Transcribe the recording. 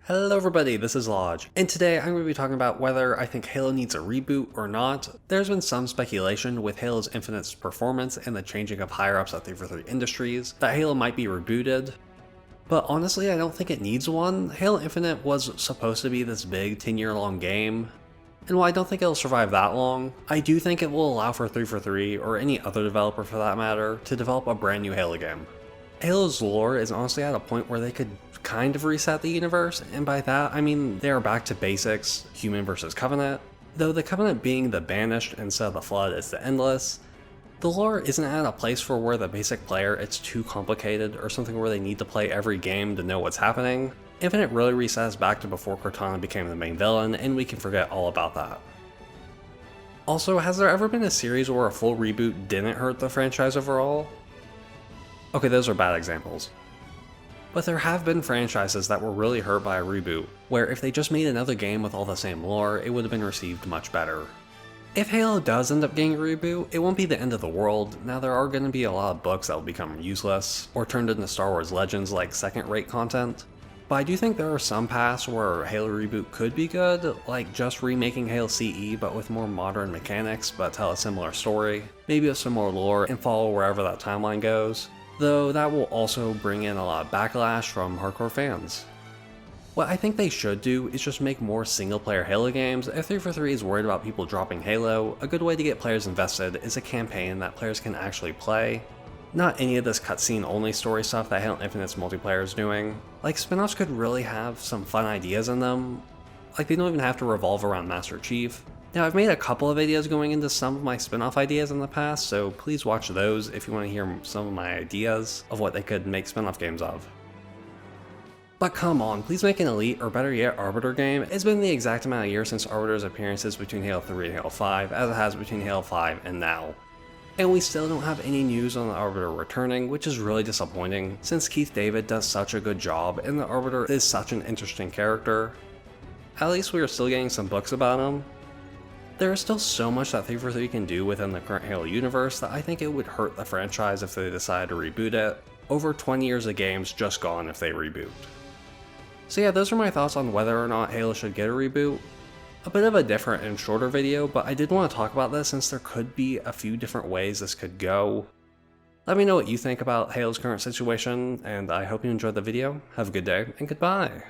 Hello everybody, this is Llodg, and today I'm going to be talking about whether I think Halo needs a reboot or not. There's been some speculation with Halo's Infinite's performance and the changing of higher-ups at 343 Industries that Halo might be rebooted. But honestly, I don't think it needs one. Halo Infinite was supposed to be this big 10-year-long game, and while I don't think it'll survive that long, I do think it will allow for 343, or any other developer for that matter, to develop a brand new Halo game. Halo's lore is honestly at a point where they could kind of reset the universe, and by that I mean they are back to basics, human versus Covenant. Though the Covenant being the banished instead of the Flood is the Endless, the lore isn't at a place for where the basic player it's too complicated or something where they need to play every game to know what's happening. Infinite really resets back to before Cortana became the main villain, and we can forget all about that. Also, has there ever been a series where a full reboot didn't hurt the franchise overall? Okay, those are bad examples. But there have been franchises that were really hurt by a reboot, where if they just made another game with all the same lore, it would have been received much better. If Halo does end up getting a reboot, it won't be the end of the world. Now there are going to be a lot of books that will become useless, or turned into Star Wars Legends like second-rate content. But I do think there are some paths where Halo reboot could be good, like just remaking Halo CE but with more modern mechanics but tell a similar story, maybe with some more lore and follow wherever that timeline goes. Though that will also bring in a lot of backlash from hardcore fans. What I think they should do is just make more single-player Halo games. If 343 is worried about people dropping Halo, a good way to get players invested is a campaign that players can actually play. Not any of this cutscene-only story stuff that Halo Infinite's multiplayer is doing. Like, spin-offs could really have some fun ideas in them. Like, they don't even have to revolve around Master Chief. Now, I've made a couple of videos going into some of my spin-off ideas in the past, so please watch those if you want to hear some of my ideas of what they could make spin-off games of. But come on, please make an Elite, or better yet, Arbiter game. It's been the exact amount of years since Arbiter's appearances between Halo 3 and Halo 5, as it has between Halo 5 and now. And we still don't have any news on the Arbiter returning, which is really disappointing, since Keith David does such a good job, and the Arbiter is such an interesting character. At least we are still getting some books about him. There is still so much that 343 can do within the current Halo universe that I think it would hurt the franchise if they decided to reboot it. Over 20 years of games just gone if they reboot. So yeah, those are my thoughts on whether or not Halo should get a reboot. A bit of a different and shorter video, but I did want to talk about this since there could be a few different ways this could go. Let me know what you think about Halo's current situation, and I hope you enjoyed the video. Have a good day, and goodbye!